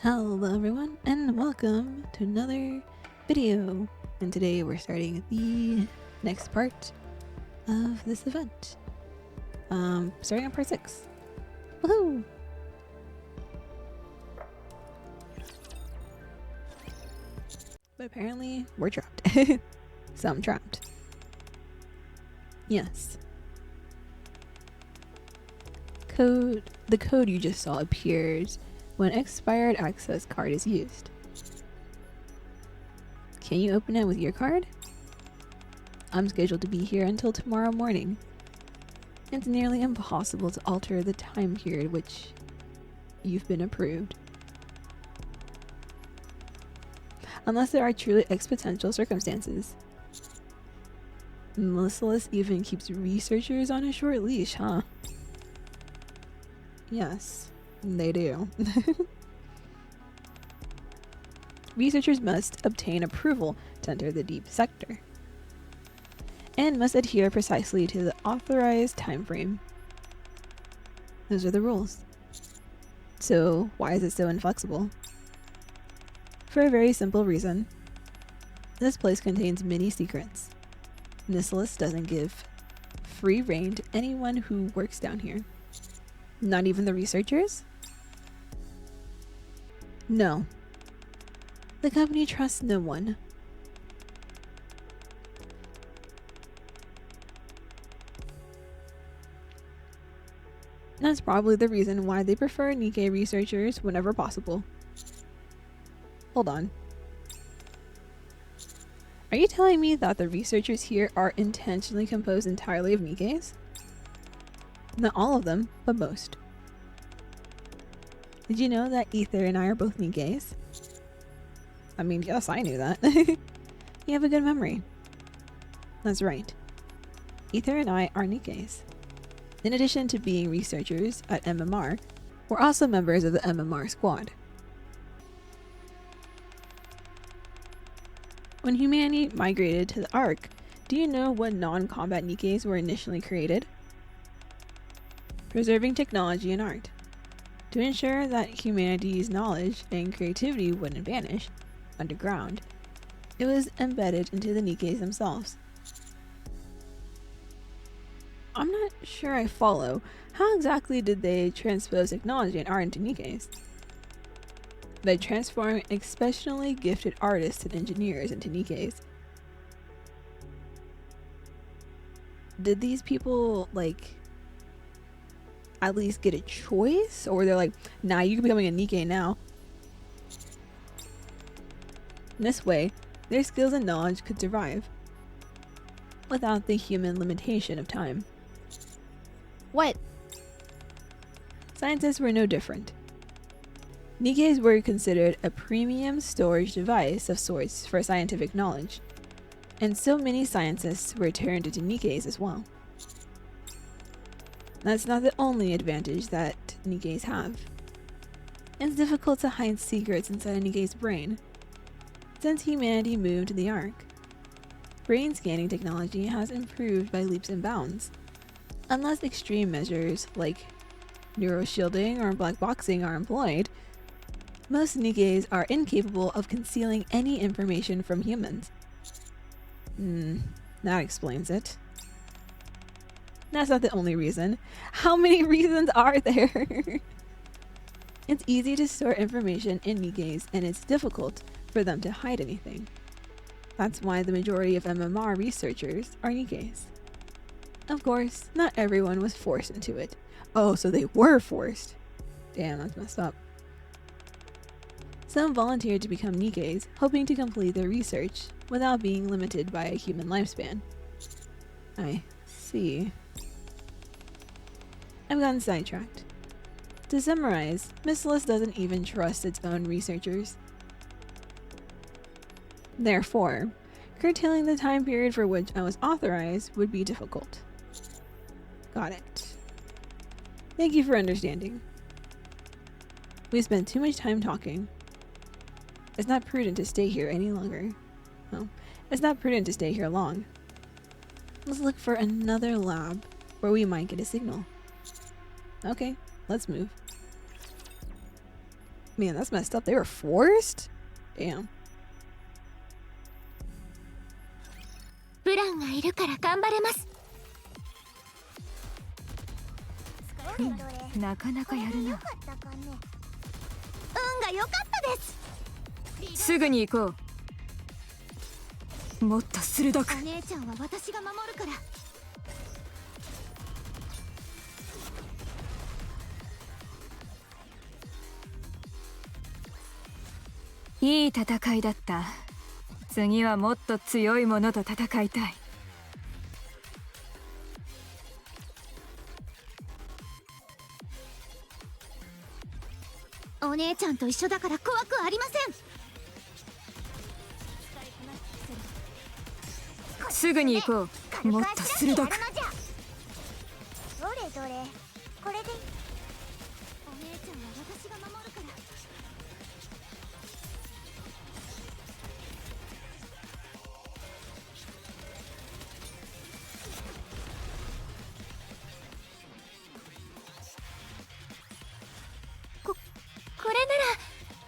Hello everyone and welcome to another video, and today we're starting the next part of this event. Starting on part 6. Woohoo! But apparently we're trapped. So I'm trapped. Yes. The code you just saw appears when expired access card is used. Can you open it with your card? I'm scheduled to be here until tomorrow morning. It's nearly impossible to alter the time period which you've been approved. Unless there are truly exponential circumstances. Merciless even keeps researchers on a short leash, huh? Yes. They do. Researchers must obtain approval to enter the deep sector and must adhere precisely to the authorized time frame. Those are the rules. So why is it so inflexible? For a very simple reason. This place contains many secrets. Nissalis doesn't give free rein to anyone who works down here. Not even the researchers? No. The company trusts no one. That's probably the reason why they prefer NIKKE researchers whenever possible. Hold on. Are you telling me that the researchers here are intentionally composed entirely of NIKKEs? Not all of them, but most. Did you know that Ether and I are both NIKKEs? I mean, yes, I knew that. You have a good memory. That's right. Ether and I are NIKKEs. In addition to being researchers at MMR, we're also members of the MMR squad. When humanity migrated to the Ark, do you know what non-combat NIKKEs were initially created? Preserving technology and art. To ensure that humanity's knowledge and creativity wouldn't vanish underground, it was embedded into the NIKKEs themselves. I'm not sure I follow. How exactly did they transpose technology and art into NIKKEs? By transforming exceptionally gifted artists and engineers into NIKKEs. Did these people, at least get a choice? Or they're like, nah, you're becoming a NIKKE now. This way, their skills and knowledge could survive without the human limitation of time. What? Scientists were no different. NIKKEs were considered a premium storage device of sorts for scientific knowledge, and so many scientists were turned into NIKKEs as well. That's not the only advantage that NIKKEs have. It's difficult to hide secrets inside a NIKKE's brain. Since humanity moved to the Ark, brain scanning technology has improved by leaps and bounds. Unless extreme measures like neuroshielding or black boxing are employed, most NIKKEs are incapable of concealing any information from humans. That explains it. That's not the only reason. How many reasons are there? It's easy to store information in NIKKEs, and it's difficult for them to hide anything. That's why the majority of MMR researchers are NIKKEs. Of course, not everyone was forced into it. Oh, so they were forced. Damn, that's messed up. Some volunteered to become NIKKEs, hoping to complete their research without being limited by a human lifespan. I see. I've gotten sidetracked. To summarize, Merciless doesn't even trust its own researchers. Therefore, curtailing the time period for which I was authorized would be difficult. Got it. Thank you for understanding. We spent too much time talking. It's not prudent to stay here any longer. No, it's not prudent to stay here long. Let's look for another lab where we might get a signal. Okay, let's move. Man, that's messed up. They were forced? Damn. ブランがいるから頑張れます。なかなかやるな。運が良かったです。すぐに行こう。もっと鋭く。お姉ちゃんは私が守るから。いい戦いだった。次はもっと強いものと戦いたい。お姉ちゃんと一緒だから怖くありません。すぐに行こう。もっと鋭く。どれどれ、これで。お姉ちゃんは私が守るから。これなら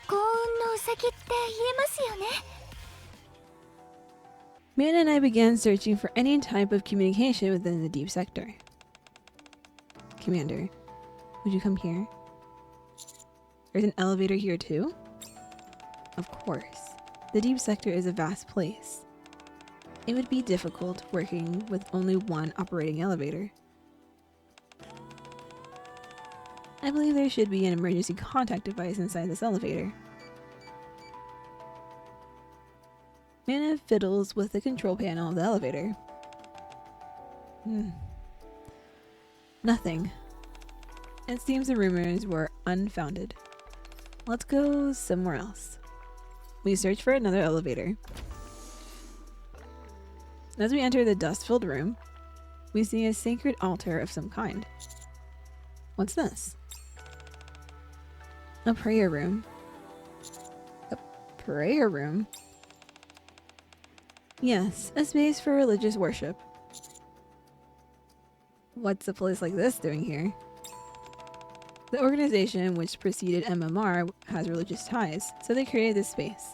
幸運のウサギって言えますよね。Man and I began searching for any type of communication within the deep sector. Commander, would you come here? There's an elevator here too? Of course. The deep sector is a vast place. It would be difficult working with only one operating elevator. I believe there should be an emergency contact device inside this elevator. Mana fiddles with the control panel of the elevator. Nothing. It seems the rumors were unfounded. Let's go somewhere else. We search for another elevator. As we enter the dust-filled room, we see a sacred altar of some kind. What's this? A prayer room. A prayer room? Yes, a space for religious worship. What's a place like this doing here? The organization which preceded MMR has religious ties, so they created this space.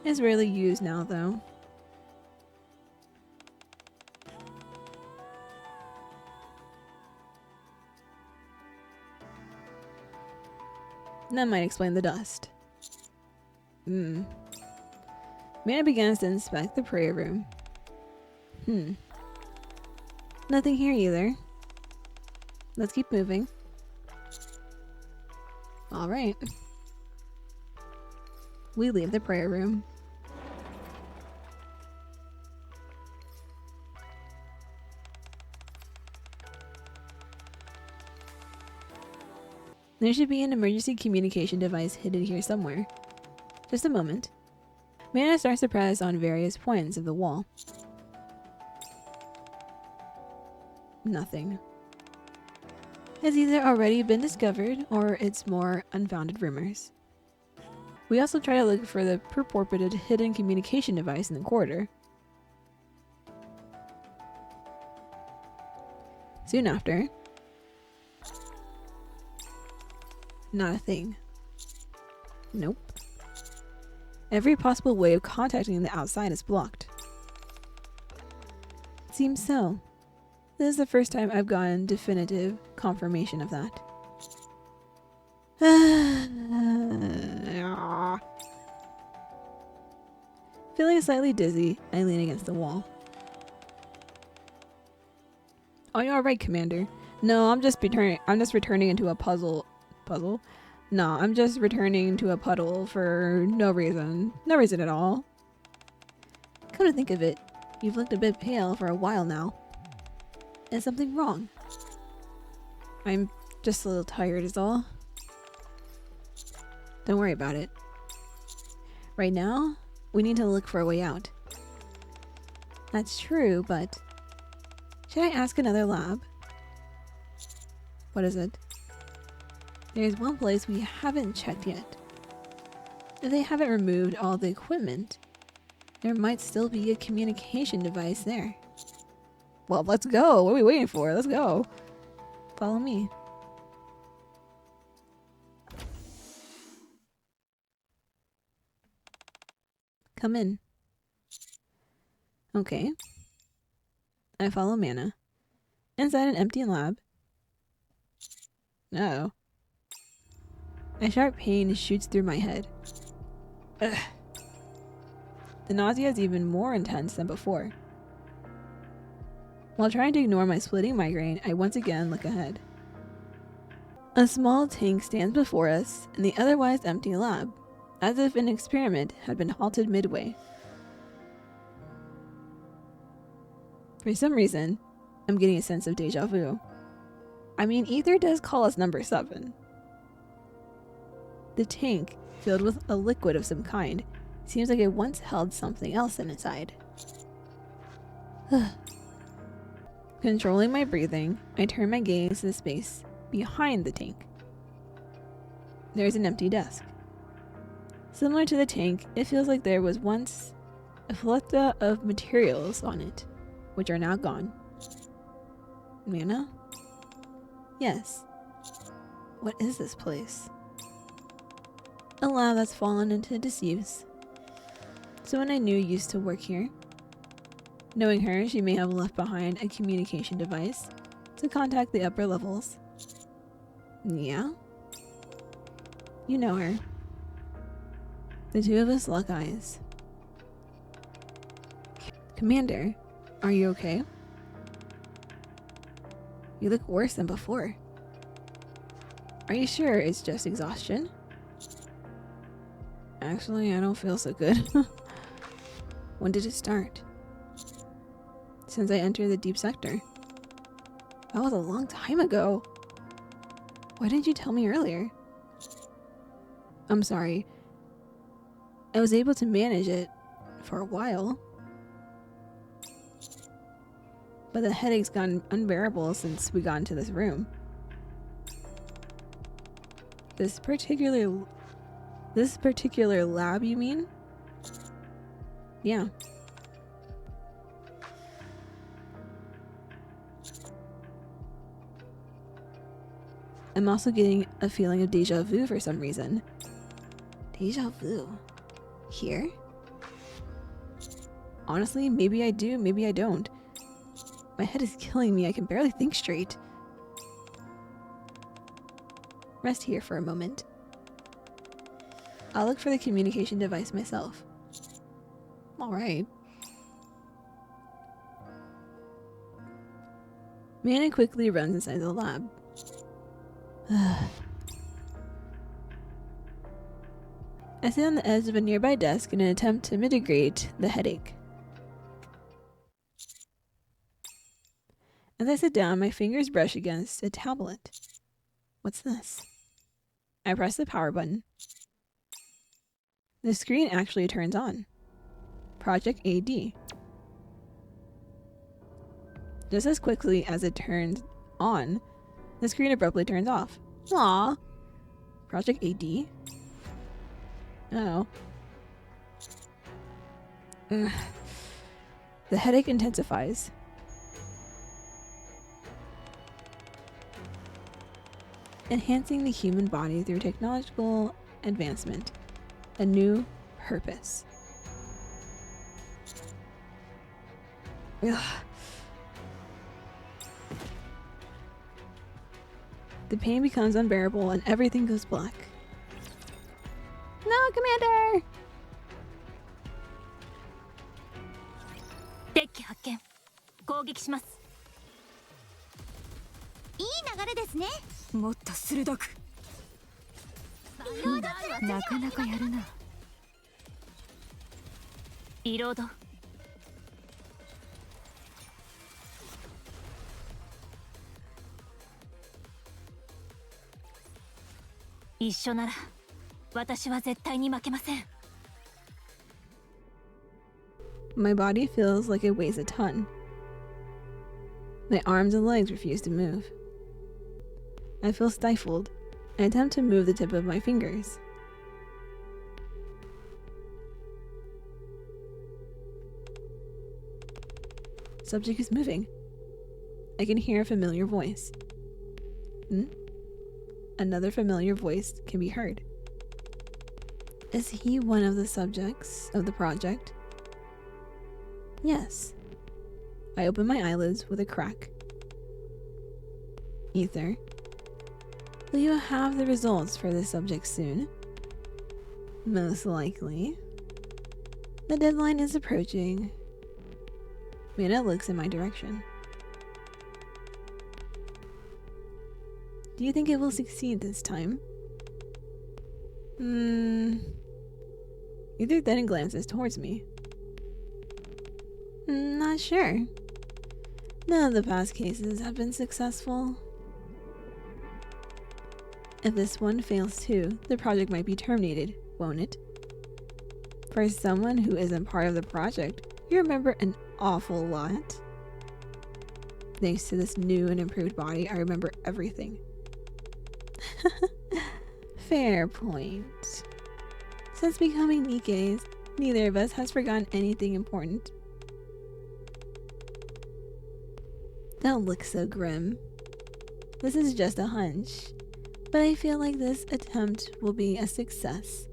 It's rarely used now, though. That might explain the dust. Mana begins to inspect the prayer room. Nothing here either. Let's keep moving. Alright. We leave the prayer room. There should be an emergency communication device hidden here somewhere. Just a moment. Mana starts to press on various points of the wall. Nothing. It's either already been discovered or it's more unfounded rumors. We also try to look for the purported hidden communication device in the corridor. Soon after, not a thing. Nope. Every possible way of contacting the outside is blocked. Seems so. This is the first time I've gotten definitive confirmation of that. Feeling slightly dizzy, I lean against the wall. Are you alright, Commander? No, I'm just returning into a puzzle. Puzzle? No, I'm just returning to a puddle for no reason. No reason at all. Come to think of it, you've looked a bit pale for a while now. Is something wrong? I'm just a little tired is all. Don't worry about it. Right now, we need to look for a way out. That's true, but... should I ask another lab? What is it? There's one place we haven't checked yet. If they haven't removed all the equipment, there might still be a communication device there. Well, let's go. What are we waiting for? Let's go. Follow me. Come in. Okay. I follow Mana. Inside an empty lab. Uh-oh. A sharp pain shoots through my head. Ugh. The nausea is even more intense than before. While trying to ignore my splitting migraine, I once again look ahead. A small tank stands before us in the otherwise empty lab, as if an experiment had been halted midway. For some reason, I'm getting a sense of deja vu. I mean, Ether does call us number 7. The tank, filled with a liquid of some kind, seems like it once held something else inside. Controlling my breathing, I turn my gaze to the space behind the tank. There's an empty desk. Similar to the tank, it feels like there was once a plethora of materials on it, which are now gone. Mana? Yes. What is this place? A lab that's fallen into disuse. Someone I knew used to work here. Knowing her, she may have left behind a communication device to contact the upper levels. Yeah? You know her. The two of us lock eyes. Commander, are you okay? You look worse than before. Are you sure it's just exhaustion? Actually, I don't feel so good. When did it start? Since I entered the deep sector. That was a long time ago. Why didn't you tell me earlier? I'm sorry. I was able to manage it for a while. But the headache's gotten unbearable since we got into this room. This particular lab, you mean? Yeah. I'm also getting a feeling of deja vu for some reason. Deja vu? Here? Honestly, maybe I do, maybe I don't. My head is killing me, I can barely think straight. Rest here for a moment. I'll look for the communication device myself. Alright. Mana quickly runs inside the lab. I sit on the edge of a nearby desk in an attempt to mitigate the headache. As I sit down, my fingers brush against a tablet. What's this? I press the power button. The screen actually turns on. Project AD. Just as quickly as it turns on, the screen abruptly turns off. Aww. Project AD? Oh. Ugh. The headache intensifies. Enhancing the human body through technological advancement. A new purpose. Ugh. The pain becomes unbearable and everything goes black. No, Commander! デッキ発見。攻撃します。いい流れですね。もっと鋭く。なかなかやるな。リロード。一緒なら私は絶対に負けません。 My body feels like it weighs a ton. My arms and legs refuse to move. I feel stifled. I attempt to move the tip of my fingers. Subject is moving. I can hear a familiar voice. Another familiar voice can be heard. Is he one of the subjects of the project? Yes. I open my eyelids with a crack. Ether, will you have the results for this subject soon? Most likely. The deadline is approaching. Mina looks in my direction. Do you think it will succeed this time? Ether then glances towards me. Not sure. None of the past cases have been successful. If this one fails too, the project might be terminated, won't it? For someone who isn't part of the project, you remember an awful lot. Thanks to this new and improved body, I remember everything. Fair point. Since becoming NIKKEs, neither of us has forgotten anything important. Don't look so grim. This is just a hunch, but I feel like this attempt will be a success.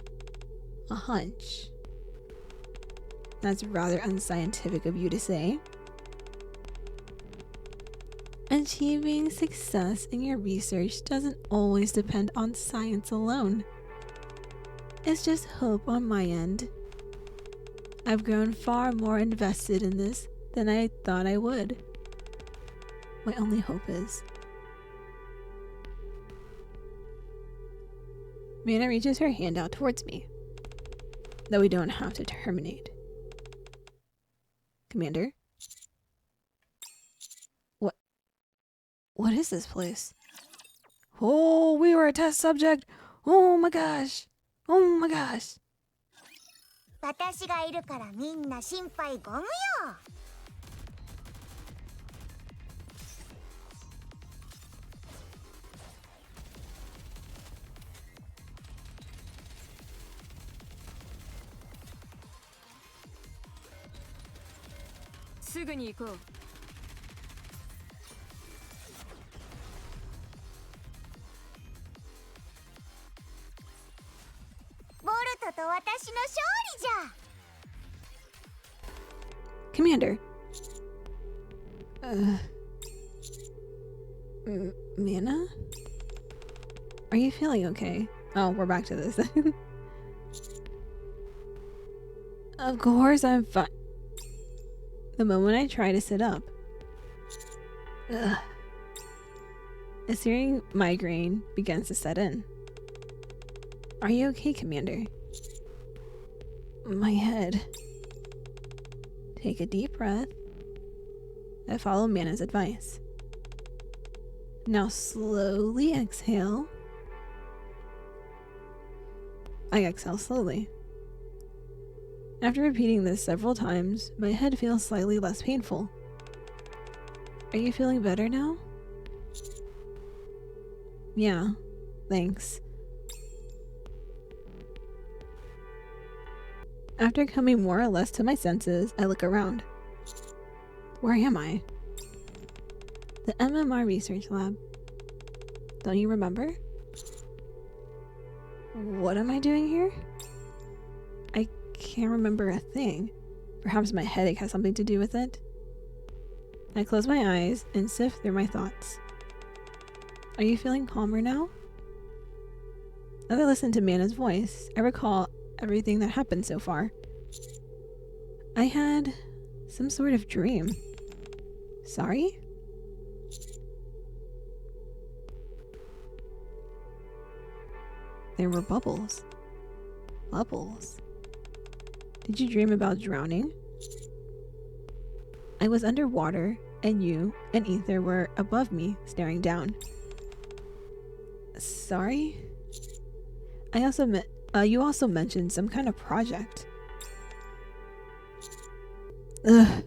A hunch. That's rather unscientific of you to say. Achieving success in your research doesn't always depend on science alone. It's just hope on my end. I've grown far more invested in this than I thought I would. My only hope is... Mina reaches her hand out towards me. Though we don't have to terminate. Commander? What is this place? Oh, we were a test subject! Oh my gosh! Oh my gosh! 私がいるからみんな心配ご無用。すぐに行こう。ボルトと私の勝利じゃ。Commander. Mana? Are you feeling okay? Oh, we're back to this. Of course I'm fine. The moment I try to sit up. Ugh. A searing migraine begins to set in. Are you okay, Commander? My head. Take a deep breath. I follow Mana's advice. Now slowly exhale. I exhale slowly. After repeating this several times, my head feels slightly less painful. Are you feeling better now? Yeah, thanks. After coming more or less to my senses, I look around. Where am I? The MMR research lab. Don't you remember? What am I doing here? I can't remember a thing. Perhaps my headache has something to do with it. I close my eyes and sift through my thoughts. Are you feeling calmer now? As I listen to Mana's voice, I recall everything that happened so far. I had some sort of dream. Sorry? There were bubbles. Bubbles. Did you dream about drowning? I was underwater, and you and Ether were above me, staring down. Sorry? You also mentioned some kind of project. Ugh.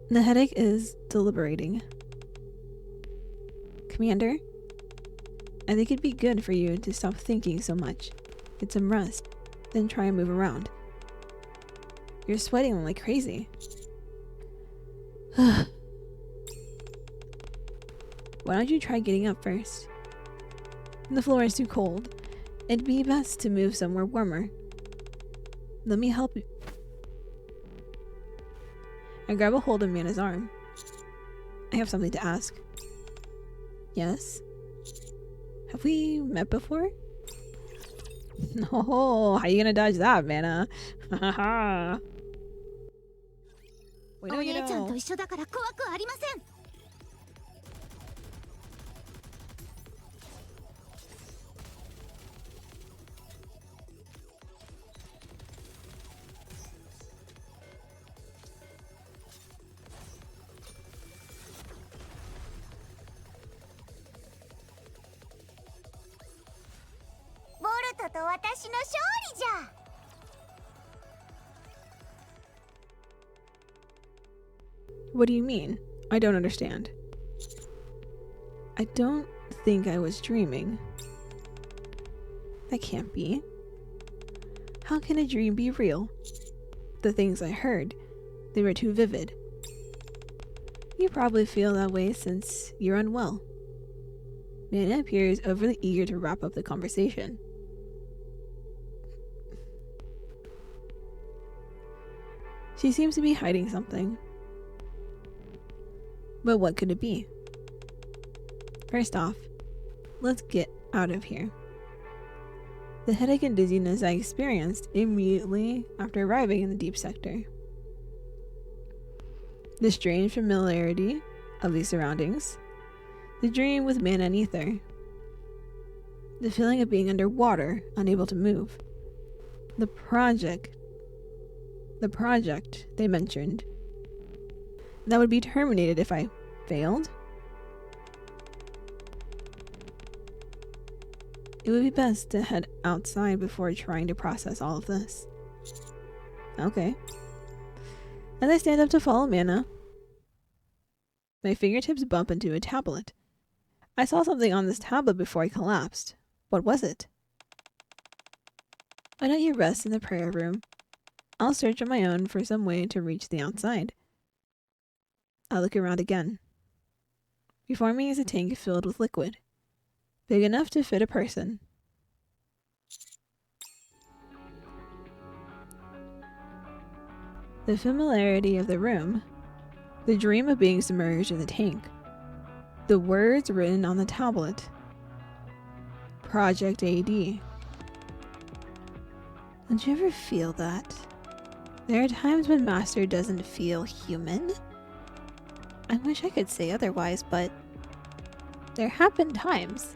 The headache is deliberating. Commander, I think it'd be good for you to stop thinking so much. Get some rest, then try and move around. You're sweating like crazy. Why don't you try getting up first? The floor is too cold. It'd be best to move somewhere warmer. Let me help you. I grab a hold of Mana's arm. I have something to ask. Yes? Have we met before? No, how you gonna dodge that, Mana? Haha. Wait, no, お you 姉ちゃんと know. 一緒だから怖くありません。ボルトと私の勝利じゃ。 What do you mean? I don't understand. I don't think I was dreaming. That can't be. How can a dream be real? The things I heard, they were too vivid. You probably feel that way since you're unwell. Mana appears overly eager to wrap up the conversation. She seems to be hiding something. But what could it be? First off, let's get out of here. The headache and dizziness I experienced immediately after arriving in the deep sector. The strange familiarity of these surroundings. The dream with Mana and Ether. The feeling of being underwater, unable to move. The project they mentioned. That would be terminated if I failed. It would be best to head outside before trying to process all of this. Okay. As I stand up to follow Mana, my fingertips bump into a tablet. I saw something on this tablet before I collapsed. What was it? Why don't you rest in the prayer room? I'll search on my own for some way to reach the outside. I look around again. Before me is a tank filled with liquid, big enough to fit a person. The familiarity of the room, the dream of being submerged in the tank, the words written on the tablet. Project AD. Don't you ever feel that? There are times when Master doesn't feel human. I wish I could say otherwise, but there have been times.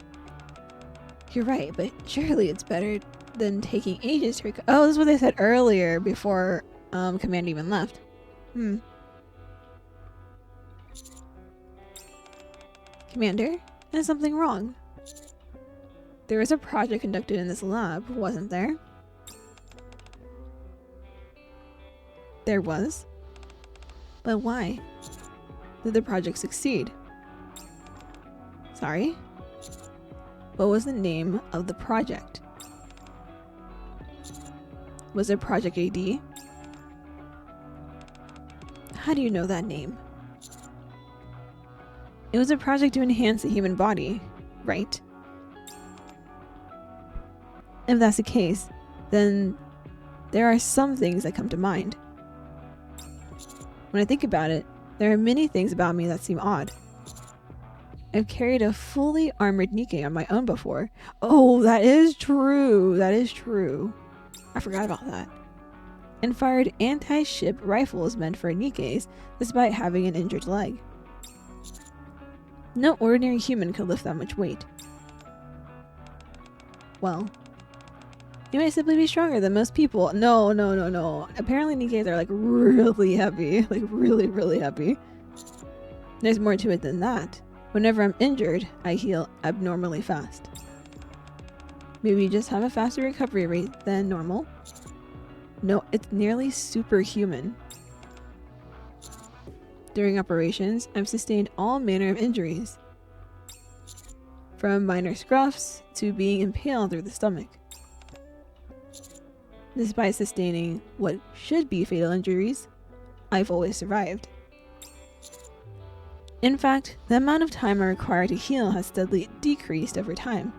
You're right, but surely it's better than taking ages to recover. Oh, this is what they said earlier before Commander even left. Commander, there's something wrong. There was a project conducted in this lab, wasn't there? There was. But why? Did the project succeed? Sorry? What was the name of the project? Was it Project AD? How do you know that name? It was a project to enhance the human body, right? If that's the case, then there are some things that come to mind. When I think about it, there are many things about me that seem odd. I've carried a fully armored NIKKE on my own before. Oh, that is true. That is true. I forgot about that. And fired anti-ship rifles meant for NIKKEs despite having an injured leg. No ordinary human could lift that much weight. Well, you might simply be stronger than most people. No. Apparently NIKKEs are like really heavy. Like really heavy. There's more to it than that. Whenever I'm injured, I heal abnormally fast. Maybe you just have a faster recovery rate than normal. No, it's nearly superhuman. During operations, I've sustained all manner of injuries. From minor scruffs to being impaled through the stomach. Despite sustaining what should be fatal injuries, I've always survived. In fact, the amount of time I require to heal has steadily decreased over time.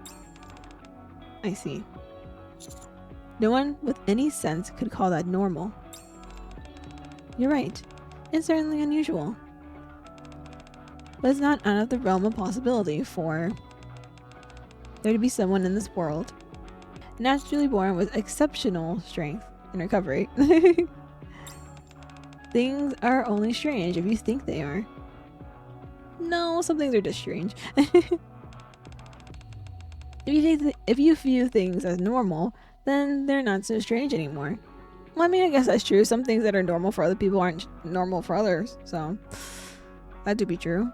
I see. No one with any sense could call that normal. You're right. It's certainly unusual. But it's not out of the realm of possibility for there to be someone in this world naturally born with exceptional strength and recovery. Things are only strange if you think they are. No, some things are just strange. If you view things as normal, then they're not so strange anymore. Well, I mean, I guess that's true. Some things that are normal for other people aren't normal for others, so that do be true.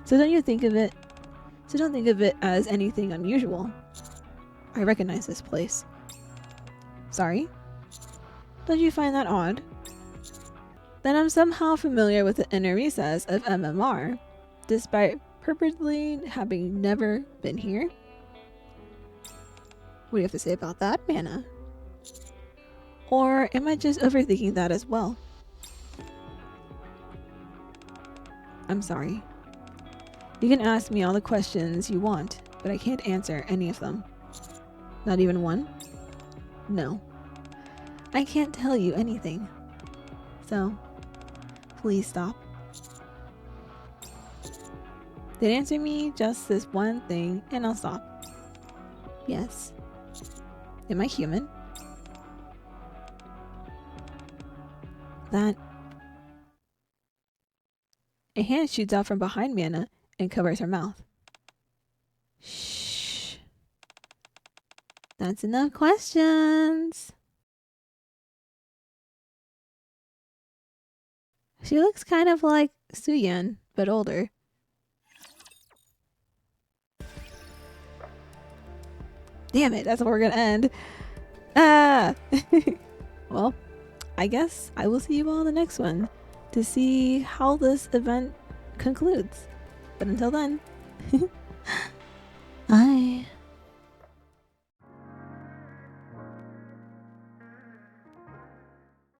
So don't think of it as anything unusual. I recognize this place. Sorry? Don't you find that odd? That I'm somehow familiar with the inner recess of MMR, despite purportedly having never been here? What do you have to say about that, Mana? Or am I just overthinking that as well? I'm sorry. You can ask me all the questions you want, but I can't answer any of them. Not even one? No. I can't tell you anything. So, please stop. Then answer me just this one thing and I'll stop. Yes. Am I human? That... A hand shoots out from behind Mana and covers her mouth. Shh. That's enough questions. She looks kind of like Suyeon, but older. Damn it, that's where we're gonna end. Ah! Well, I guess I will see you all in the next one to see how this event concludes. But until then, bye.